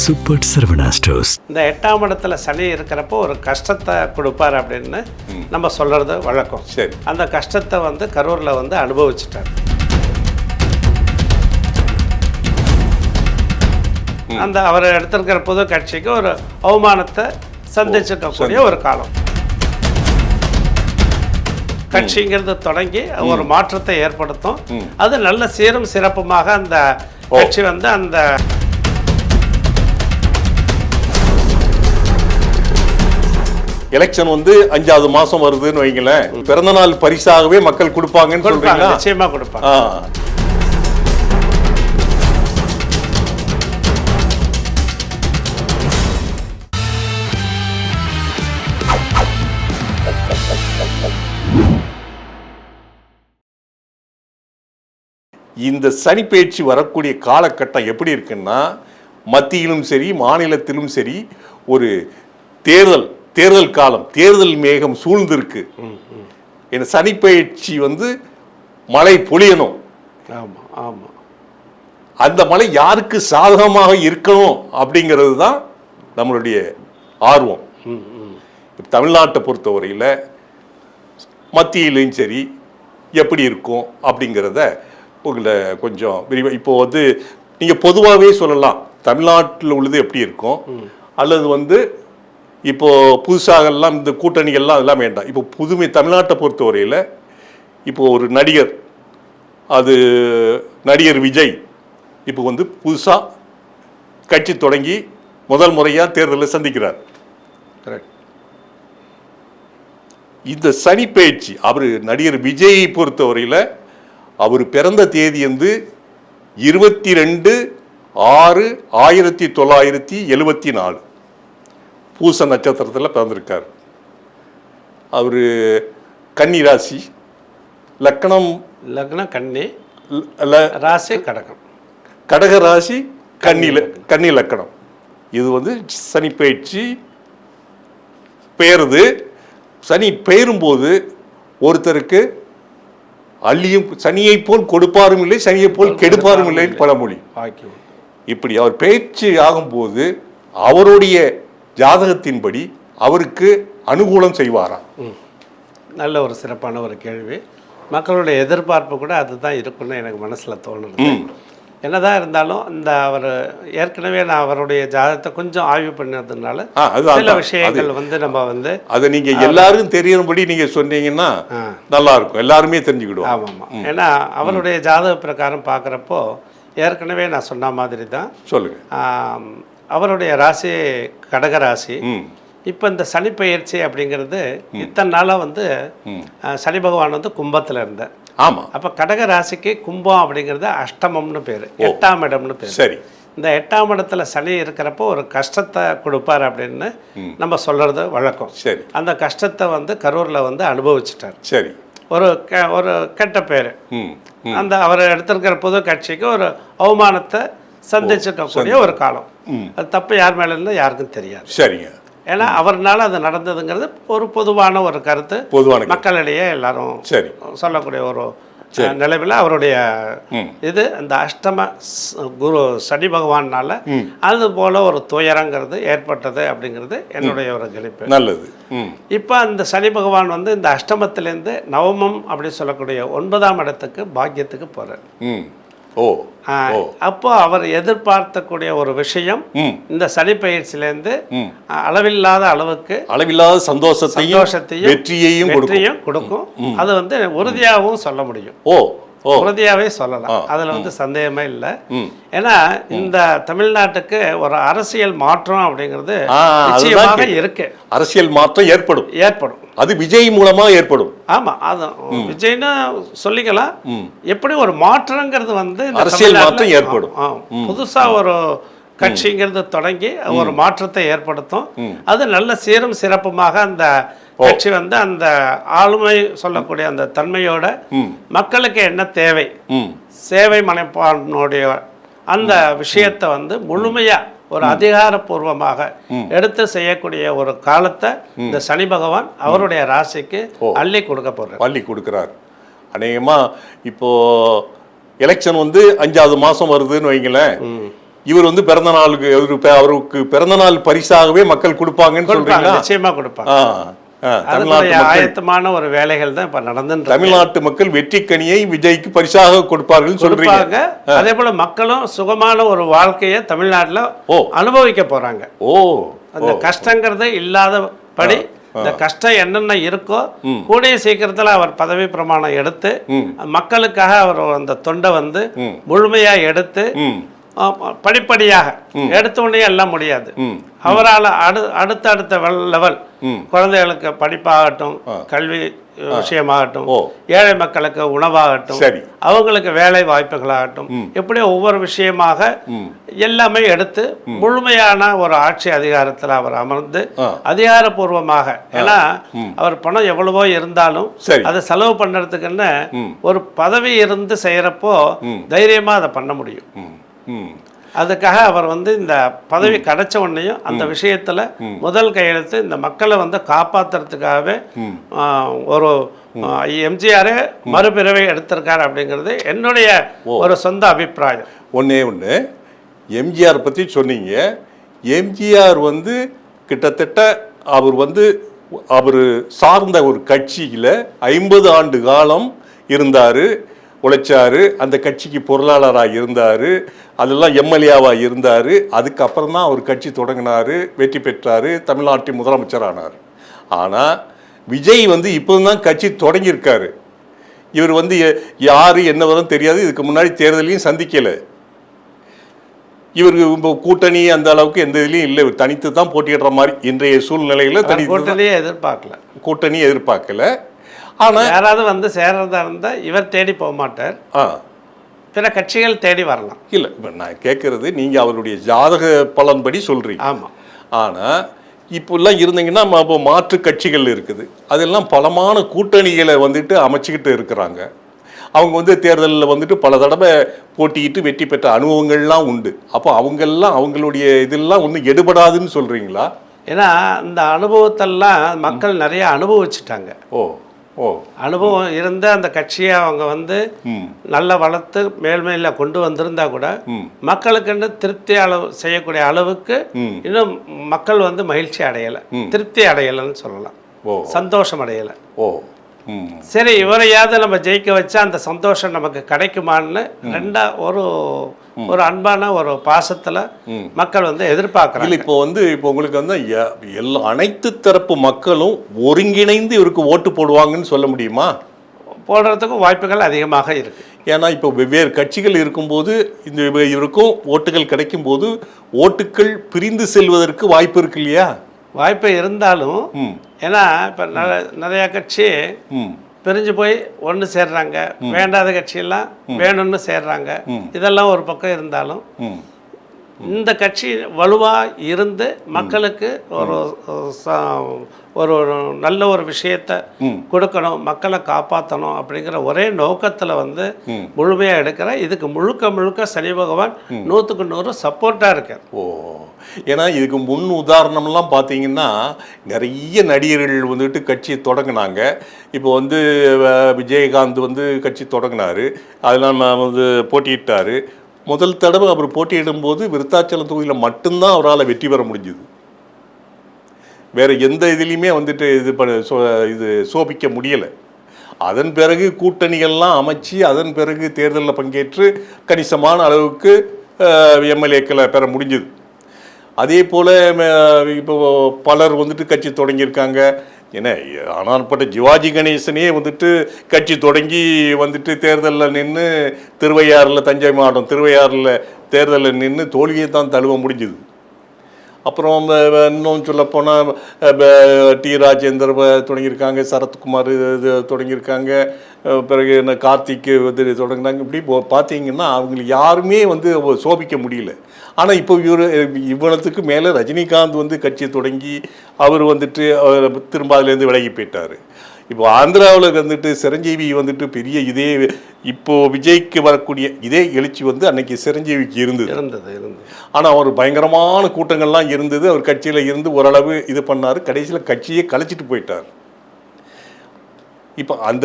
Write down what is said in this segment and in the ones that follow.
Super Saravana stores. இந்த 8ஆம் இடத்துல சனி இருக்கிறப்போ ஒரு கஷ்டத்தை கொடுப்பார் அப்படின்னு நம்ம சொல்கிறது வழக்கம். சரி. அந்த கஷ்டத்தை வந்து கரூரில் வந்து அனுபவிச்சுட்டார். அந்த அவர் எடுத்திருக்கிற புது கட்சிக்கு ஒரு அவமானத்தை சந்திச்சிருக்கக்கூடிய ஒரு காலம். கட்சிங்கிறது தொடங்கி ஒரு மாற்றத்தை ஏற்படுத்தும். அது நல்ல சீரும் சிறப்புமாக அந்த கட்சி வந்து அந்த எலெக்ஷன் வந்து 5வது மாசம் வருதுன்னு வைங்களேன், பிறந்த நாள் பரிசாகவே மக்கள் கொடுப்பாங்கன்னு சொல்றீங்களா? நிச்சயமா கொடுப்பாங்க. இந்த சனி பெயர்ச்சி வரக்கூடிய காலகட்டம் எப்படி இருக்குன்னா, மத்தியிலும் சரி மாநிலத்திலும் சரி ஒரு தேர்தல் காலம், தேர்தல் மேகம் சூழ்ந்திருக்கு. இந்த சனி பெயர்ச்சி வந்து மழை பொழியணும். ஆமா ஆமா. அந்த மழை யாருக்கு சாதகமாக இருக்கணும் அப்படிங்கிறது தான் நம்மளுடைய ஆர்வம். தமிழ்நாட்டை பொறுத்தவரையில் மத்தியிலும் சரி எப்படி இருக்கும் அப்படிங்கிறத உங்களை கொஞ்சம் விரிவாக இப்போ வந்து நீங்கள் பொதுவாகவே சொல்லலாம். தமிழ்நாட்டில் உள்ளது எப்படி இருக்கும், அல்லது வந்து இப்போ புதுசாகலாம் இந்த கூட்டணிகள்லாம் அதெல்லாம் வேண்டாம். இப்போ புதுமை தமிழ்நாட்டை பொறுத்தவரையில் இப்போ ஒரு நடிகர் விஜய் இப்போ வந்து புதுசாக கட்சி தொடங்கி முதல் முறையாக தேர்தலில் சந்திக்கிறார். இந்த சனி பெயர்ச்சி அவர் நடிகர் விஜயை பொறுத்தவரையில் அவர் பிறந்த தேதி வந்து 22/6/1974 பூச நட்சத்திரத்தில் பிறந்திருக்கார். அவர் கன்னி ராசி, லக்னம் கன்னி, ராசி கடகம், கடக ராசி, கன்னி லக்கணம். இது வந்து சனி பெயர்ச்சி பெயருது. சனி பெயரும்போது ஒருத்தருக்கு அள்ளியும் சனியை போல் கொடுப்பாரும் இல்லை, சனியை போல் கெடுப்பாரும் இல்லை பழமொழி. இப்படி அவர் பெயர்ச்சி ஆகும்போது அவருடைய ஜாதகத்தின்படி அவருக்கு அனுகூலம் செய்வாரா? நல்ல ஒரு சிறப்பான ஒரு கேள்வி. மக்களுடைய எதிர்பார்ப்பு கூட அதுதான் இருக்குன்னு எனக்கு மனசில் தோணுது. என்னதான் இருந்தாலும் இந்த அவர் ஏற்கனவே நான் அவருடைய ஜாதகத்தை கொஞ்சம் ஆய்வு பண்ணதுனால சில விஷயங்கள் வந்து நம்ம வந்து அதை நீங்க எல்லாரும் தெரியறபடி நீங்க சொன்னீங்கன்னா நல்லா இருக்கும், எல்லாருமே தெரிஞ்சுக்கிடுவோம். ஆமாம். ஏன்னா அவருடைய ஜாதக பிரகாரம் பார்க்குறப்போ ஏற்கனவே நான் சொன்ன மாதிரி தான். சொல்லுங்க. அவருடைய ராசி கடக ராசி. இப்போ இந்த சனி பெயர்ச்சி அப்படிங்கிறது இத்தனை நாளாக வந்து சனி பகவான் வந்து கும்பத்தில் இருந்தார். ஆமாம். அப்போ கடக ராசிக்கு கும்பம் அப்படிங்கிறது அஷ்டமம்னு பேர், 8ஆம் இடம்னு பேர். சரி. இந்த 8ஆம் இடத்துல சனி இருக்கிறப்போ ஒரு கஷ்டத்தை கொடுப்பார் அப்படின்னு நம்ம சொல்கிறது வழக்கம். சரி. அந்த கஷ்டத்தை வந்து கரூரில் வந்து அனுபவிச்சுட்டார். சரி. ஒரு கெட்ட பேர். அந்த அவர் எடுத்திருக்கிற புது கட்சிக்கு ஒரு அவமானத்தை சந்திச்சிருக்கக்கூடிய ஒரு காலம். அது தப்பு யார் மேலே இருந்தால் யாருக்கும் தெரியாது. சரிங்க. ஏன்னா அவர்னால அது நடந்ததுங்கிறது ஒரு பொதுவான ஒரு கருத்து, மக்களிடையே எல்லாரும் சொல்லக்கூடிய ஒரு நிலைவில் அவருடைய இது அந்த அஷ்டம குரு சனி பகவானால அது போல ஒரு துயரங்கிறது ஏற்பட்டது அப்படிங்கிறது என்னுடைய ஒரு கணிப்பு. நல்லது. இப்போ அந்த சனி பகவான் வந்து இந்த அஷ்டமத்திலேருந்து நவமம் அப்படின்னு சொல்லக்கூடிய 9ஆம் இடத்துக்கு பாக்கியத்துக்கு போறார். அப்போ அவர் எதிர்பார்த்தக்கூடிய ஒரு விஷயம் இந்த சனி பயிற்சியிலேருந்து அளவில்லாத சந்தோஷத்தையும் வெற்றியையும் கொடுக்கும். அது வந்து உறுதியாகவும் சொல்ல முடியும். உறுதியாகவே சொல்லலாம், அதில் வந்து சந்தேகமே இல்லை. ஏன்னா இந்த தமிழ்நாட்டுக்கு ஒரு அரசியல் மாற்றம் அப்படிங்கிறது நிச்சயமாக இருக்கு. அரசியல் மாற்றம் ஏற்படும். அது விஜய் மூலமா ஏற்படும். ஆமா, அது விஜய்னு சொல்லிக்கலாம். எப்படி ஒரு மாற்றங்கிறது வந்து அரசியல் மாற்றம் ஏற்படும். புதுசா ஒரு கட்சிங்கிறது தொடங்கி ஒரு மாற்றத்தை ஏற்படுத்தும். அது நல்ல சீரும் சிறப்புமாக அந்த கட்சி வந்து அந்த ஆளுமை சொல்லக்கூடிய அந்த தன்மையோட மக்களுக்கு என்ன தேவை, சேவை மனப்பான்மையுடைய அந்த விஷயத்தை வந்து முழுமையா ஒரு அதிகாரப்பூர்வமாக எடுத்து செய்யக்கூடிய ஒரு காலத்தை இந்த சனி பகவான் அவருடைய ராசிக்கு அள்ளி கொடுக்கிறார். அநேகமா இப்போ எலெக்ஷன் வந்து 5வது மாசம் வருதுன்னு வைங்களேன், இவர் வந்து பிறந்த நாளுக்கு அவருக்கு பிறந்த நாள் பரிசாகவே மக்கள் கொடுப்பாங்கன்னு சொல்றீங்களா? நிச்சயமா கொடுப்பாங்க. தமிழ்நாட்டு ஆயத்தமான ஒரு வேலைகள் தான் இப்ப நடந்து தமிழ்நாட்டு மக்கள் வெற்றிக்கனியை விஜய்க்கு பரிசாக கொடுப்பார்கள் சொல்றீங்க. அதே போல மக்களும் சுகமான ஒரு வாழ்க்கையை தமிழ்நாட்டுல அனுபவிக்க போறாங்க. அந்த கஷ்டங்கிறது இல்லாதபடி இந்த கஷ்டம் என்னென்ன இருக்கோ கூடிய சீக்கிரத்துல அவர் பதவி பிரமாணம் எடுத்து மக்களுக்காக அவர் அந்த தொண்டை வந்து முழுமையா எடுத்து படிப்படியாக எடுத்த உடனே எல்லாம் முடியாது. அவரால் அடுத்த லெவல் குழந்தைகளுக்கு படிப்பாகட்டும், கல்வி விஷயமாகட்டும், ஏழை மக்களுக்கு உணவாகட்டும், அவங்களுக்கு வேலை வாய்ப்புகளாகட்டும், எப்படி ஒவ்வொரு விஷயமாக எல்லாமே எடுத்து முழுமையான ஒரு ஆட்சி அதிகாரத்தில் அவர் அமர்ந்து அதிகாரப்பூர்வமாக, ஏன்னா அவர் பணம் எவ்வளவோ இருந்தாலும் அதை செலவு பண்ணுறதுக்குன்னு ஒரு பதவி இருந்து செய்யறப்போ தைரியமா அதை பண்ண முடியும். அதுக்காக அவர் வந்து இந்த பதவி கிடைச்ச உடனேயும் அந்த விஷயத்துல முதல் கையெழுத்து இந்த மக்களை வந்து காப்பாத்துறதுக்காகவே ஒரு எம்ஜிஆரே மறுபிறவை எடுத்திருக்காரு அப்படிங்கிறது என்னுடைய ஒரு சொந்த அபிப்பிராயம். ஒன்று எம்ஜிஆர் பற்றி சொன்னீங்க. எம்ஜிஆர் வந்து கிட்டத்தட்ட அவர் சார்ந்த ஒரு கட்சியில் 50 ஆண்டு காலம் இருந்தார், உழைச்சாரு. அந்த கட்சிக்கு பொருளாளராக இருந்தார், அதெல்லாம் எம்எல்ஏவாக இருந்தார். அதுக்கப்புறம் தான் அவர் கட்சி தொடங்கினார், வெற்றி பெற்றார், தமிழ்நாட்டின் முதலமைச்சரானார். ஆனால் விஜய் வந்து இப்போ தான் கட்சி தொடங்கியிருக்காரு. இவர் வந்து யார் என்ன வரும் தெரியாது, இதுக்கு முன்னாடி தேர்தலையும் சந்திக்கலை. இவருக்கு இப்போ கூட்டணி அந்த அளவுக்கு எந்த இதுலையும் இல்லை, இவர் தனித்து தான் போட்டியிடுற மாதிரி இன்றைய சூழ்நிலையில் கூட்டணியே எதிர்பார்க்கல. ஆனால் யாராவது வந்து சேர்றதா இருந்தால் இவர் தேடி போக மாட்டார், பிற கட்சிகள் தேடி வரலாம். இல்லை, இப்போ நான் கேட்குறது நீங்கள் அவருடைய ஜாதக பலன்படி சொல்கிறீங்க. ஆமாம். ஆனால் இப்போல்லாம் இருந்தீங்கன்னா இப்போ மாற்று கட்சிகள் இருக்குது, அதெல்லாம் பலமான கூட்டணிகளை வந்துட்டு அமைச்சிக்கிட்டு இருக்கிறாங்க. அவங்க வந்து தேர்தலில் வந்துட்டு பல தடவை போட்டியிட்டு வெற்றி பெற்ற அனுபவங்கள்லாம் உண்டு. அப்போ அவங்கெல்லாம் அவங்களுடைய இதெல்லாம் ஒன்றும் எடுபடாதுன்னு சொல்கிறீங்களா? ஏன்னா இந்த அனுபவத்தெல்லாம் மக்கள் நிறைய அனுபவிச்சுட்டாங்க. அனுபவம் இருந்த அந்த கட்சியை அவங்க வந்து நல்லா வளர்த்து மேல்மையில் கொண்டு வந்திருந்தா கூட மக்களுக்கு திருப்தி செய்யக்கூடிய அளவுக்கு இன்னும் மக்கள் வந்து மகிழ்ச்சி அடையலை, திருப்தி அடையலைன்னு சொல்லலாம், சந்தோஷம் அடையலை. சரி, இவரையாவது நம்ம ஜெயிக்க வச்சா அந்த சந்தோஷம் நமக்கு கிடைக்குமான்னு ஒரு அன்பான ஒரு பாசத்துல மக்கள் வந்து எதிர்பார்க்கறாங்க. இப்போ உங்களுக்கு வந்து அனைத்து தரப்பு மக்களும் ஒருங்கிணைந்து இவருக்கு ஓட்டு போடுவாங்கன்னு சொல்ல முடியுமா? போடுறதுக்கும் வாய்ப்புகள் அதிகமாக இருக்கு. ஏன்னா இப்போ வெவ்வேறு கட்சிகள் இருக்கும்போது இவருக்கும் ஓட்டுகள் கிடைக்கும் போது ஓட்டுகள் பிரிந்து செல்வதற்கு வாய்ப்பு இருக்கு இல்லையா? வாய்ப்பு இருந்தாலும், ஏன்னா இப்போ நிறைய கட்சி பிரிஞ்சு போய் ஒன்று சேர்றாங்க, வேண்டாத கட்சியெல்லாம் வேணும்னு சேர்றாங்க. இதெல்லாம் ஒரு பக்கம் இருந்தாலும் இந்த கட்சி வலுவாக இருந்து மக்களுக்கு ஒரு நல்ல ஒரு விஷயத்தை கொடுக்கணும், மக்களை காப்பாற்றணும் அப்படிங்கிற ஒரே நோக்கத்தில் வந்து முழுமையாக எடுக்கிற இதுக்கு முழுக்க சனி பகவான் 100க்கு 100 சப்போர்ட்டாக இருக்கார். ஏன்னா இதுக்கு முன் உதாரணம்லாம் பார்த்தீங்கன்னா நிறைய நடிகர்கள் வந்துட்டு கட்சியை தொடங்கினாங்க. இப்போ வந்து விஜயகாந்த் வந்து கட்சி தொடங்கினார், அதெல்லாம் வந்து போட்டியிட்டார். முதல் தடவை அவர் போட்டியிடும்போது விருத்தாச்சலம் தொகுதியில் மட்டும்தான் அவரால் வெற்றி பெற முடிஞ்சுது. வேறு எந்த இதுலேயுமே வந்துட்டு இது சோபிக்க முடியலை. அதன் பிறகு கூட்டணிகள்லாம் அமைச்சு அதன் பிறகு தேர்தலில் பங்கேற்று கணிசமான அளவுக்கு எம்எல்ஏக்களை பெற முடிஞ்சுது. அதே போல் இப்போ பலர் வந்துட்டு கட்சி தொடங்கியிருக்காங்க. ஏன்னா ஆனால்பட்ட சிவாஜி கணேசனே வந்துட்டு கட்சி தொடங்கி வந்துட்டு தேர்தலில் நின்று திருவையாறில், தஞ்சை மாவட்டம் திருவையாறில் தேர்தலில் நின்று தோல்வியை தான் தழுவ முடிஞ்சுது. அப்புறம் இன்னும் சொல்லப்போனால் டி ராஜேந்தர் தொடங்கியிருக்காங்க, சரத்குமார் இது தொடங்கியிருக்காங்க, பிறகு என்ன கார்த்திக் வந்து தொடங்கினாங்க. இப்படி பார்த்தீங்கன்னா அவங்களுக்கு யாருமே வந்து சோபிக்க முடியல. ஆனால் இப்போ இவ்வளத்துக்கு மேலே ரஜினிகாந்த் வந்து கட்சியை தொடங்கி அவர் வந்துட்டு திரும்ப அதுலேருந்து விலகி போயிட்டார். இப்போ ஆந்திராவில் வந்துட்டு சிரஞ்சீவி வந்துட்டு பெரிய இதே இப்போ விஜய்க்கு வரக்கூடிய இதே எழுச்சி வந்து அன்னைக்கு சிரஞ்சீவிக்கு இருந்தது. ஆனால் அவர் பயங்கரமான கூட்டங்கள்லாம் இருந்தது. அவர் கட்சியில் இருந்து ஓரளவு இது பண்ணார், கடைசியில் கட்சியை கலைச்சிட்டு போயிட்டார். இப்போ அந்த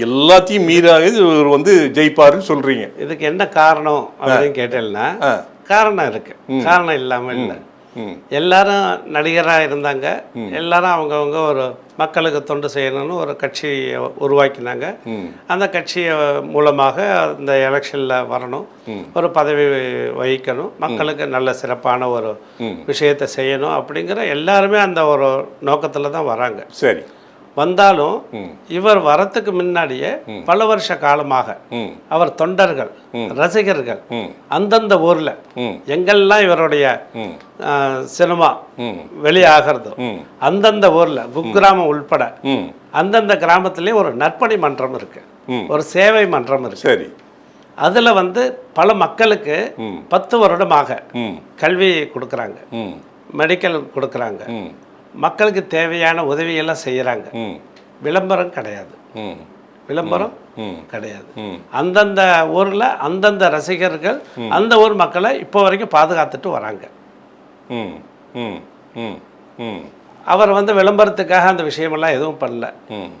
எல்லாத்தையும் மீறாக இவர் வந்து ஜெயிப்பாருன்னு சொல்றீங்க. இதுக்கு என்ன காரணம் அப்படின்னு கேட்டேன்னா, காரணம் இருக்கு, காரணம் இல்லாமல் இல்லை. எல்லாரும் நடிகராக இருந்தாங்க, எல்லாரும் அவங்கவுங்க ஒரு மக்களுக்கு தொண்டு செய்யணும்னு ஒரு கட்சியை உருவாக்கினாங்க. அந்த கட்சியை மூலமாக இந்த எலெக்ஷனில் வரணும், ஒரு பதவி வகிக்கணும், மக்களுக்கு நல்ல சிறப்பான ஒரு விஷயத்தை செய்யணும் அப்படிங்கிற எல்லாருமே அந்த ஒரு நோக்கத்தில் தான் வராங்க. சரி, வந்தாலும் இவர் வரத்துக்கு முன்னாடியே பல வருஷ காலமாக அவர் தொண்டர்கள், ரசிகர்கள் அந்தந்த ஊர்ல எங்கெல்லாம் இவருடைய சினிமா வெளியாகிறதோ அந்தந்த ஊர்ல குக்கிராமம் உள்பட அந்தந்த கிராமத்திலே ஒரு நற்பணி மன்றம் இருக்கு, ஒரு சேவை மன்றம் இருக்கு. சரி, அதுல வந்து பல மக்களுக்கு 10 வருடமாக கல்வி கொடுக்குறாங்க, மெடிக்கல் கொடுக்குறாங்க, மக்களுக்கு தேவையான உதவியெல்லாம் செய்யறாங்க. விளம்பரம் கிடையாது, விளம்பரம் கிடையாது. அந்தந்த ஊர்ல அந்தந்த ரசிகர்கள் அந்த ஊர் மக்களை இப்போ வரைக்கும் பாதுகாத்துட்டு வராங்க. அவர் வந்து விளம்பரத்துக்காக அந்த விஷயமெல்லாம் எதுவும் பண்ணல.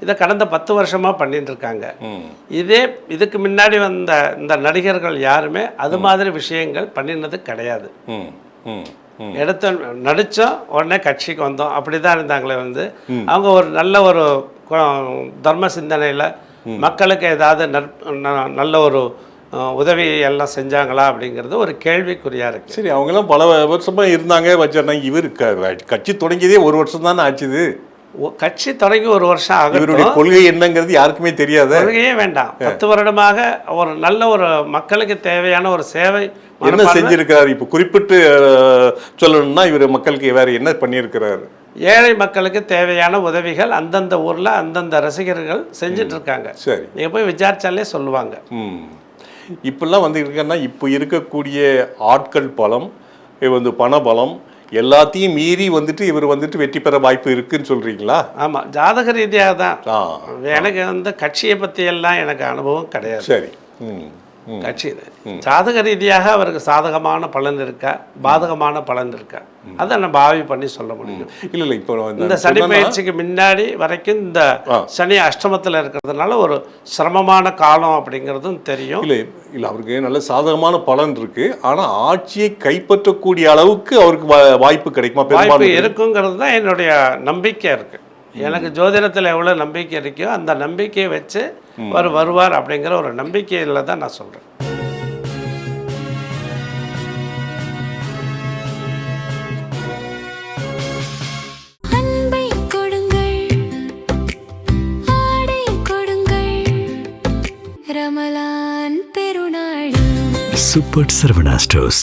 இதை கடந்த 10 வருஷமா பண்ணிட்டு இருக்காங்க. இதுக்கு முன்னாடி வந்த இந்த நடிகர்கள் யாருமே அது மாதிரி விஷயங்கள் பண்ணினது கிடையாது. எடுத்த நடித்தோம், உடனே கட்சிக்கு வந்தோம், அப்படி தான் இருந்தாங்களே. வந்து அவங்க ஒரு நல்ல ஒரு தர்ம சிந்தனையில் மக்களுக்கு ஏதாவது நல்ல ஒரு உதவி எல்லாம் செஞ்சாங்களா அப்படிங்கிறது ஒரு கேள்விக்குறியாக இருக்குது. சரி, அவங்கெல்லாம் பல வருஷமாக இருந்தாங்க வச்சிருந்தாங்க. இவர் கட்சி தொடங்கியதே 1 வருஷம் தானே ஆச்சுது. கட்சி தொடங்கி 1 வருஷம் ஆகும். இவருடைய கொள்கை என்னங்கிறது யாருக்குமே தெரியாது. கொள்கையே வேண்டாம். 10 வருடமாக ஒரு நல்ல ஒரு மக்களுக்கு தேவையான ஒரு சேவை என்ன செஞ்சிருக்கிறார்? இப்போ குறிப்பிட்டு சொல்லணும்னா இவர் மக்களுக்கு வேற என்ன பண்ணியிருக்கிறாரு? ஏழை மக்களுக்கு தேவையான உதவிகள் அந்தந்த ஊர்ல அந்தந்த ரசிகர்கள் செஞ்சுட்டு இருக்காங்க. சரி, நீங்க போய் விசாரிச்சாலே சொல்லுவாங்க. இப்பெல்லாம் வந்து இருக்குன்னா இப்போ இருக்கக்கூடிய ஆட்கள் பலம், வந்து பண பலம் எல்லாத்தையும் மீறி வந்துட்டு இவர் வந்துட்டு வெற்றி பெற வாய்ப்பு இருக்குன்னு சொல்றீங்களா? ஆமா, ஜாதக ரீதியாக தான். எனக்கு வந்து கட்சியை பத்தி எல்லாம் எனக்கு அனுபவம் கிடையாது. சரி, கட்சி ஜாதக ரீதியாக அவருக்கு சாதகமான பலன் இருக்கா, பாதகமான பலன் இருக்கா, அதை நம்ம ஆய்வு பண்ணி சொல்ல முடியும். இல்லை இப்போ இந்த சனி பயிற்சிக்கு முன்னாடி வரைக்கும் இந்த சனி அஷ்டமத்தில் இருக்கிறதுனால ஒரு சிரமமான காலம் அப்படிங்கிறதும் தெரியும். இல்லை இல்லை அவருக்கு நல்ல சாதகமான பலன் இருக்கு. ஆனால் ஆட்சியை கைப்பற்றக்கூடிய அளவுக்கு அவருக்கு வாய்ப்பு கிடைக்குமா? வாய்ப்பு இருக்குங்கிறது தான் என்னுடைய நம்பிக்கை இருக்கு. எனக்கு ஜோதிடத்தில் எவ்வளோ நம்பிக்கை இருக்கோ அந்த நம்பிக்கையை வச்சு வருவார் அப்படிங்கிற ஒரு நம்பிக்கையில் தான் நான் சொல்கிறேன். Super Saravana stores.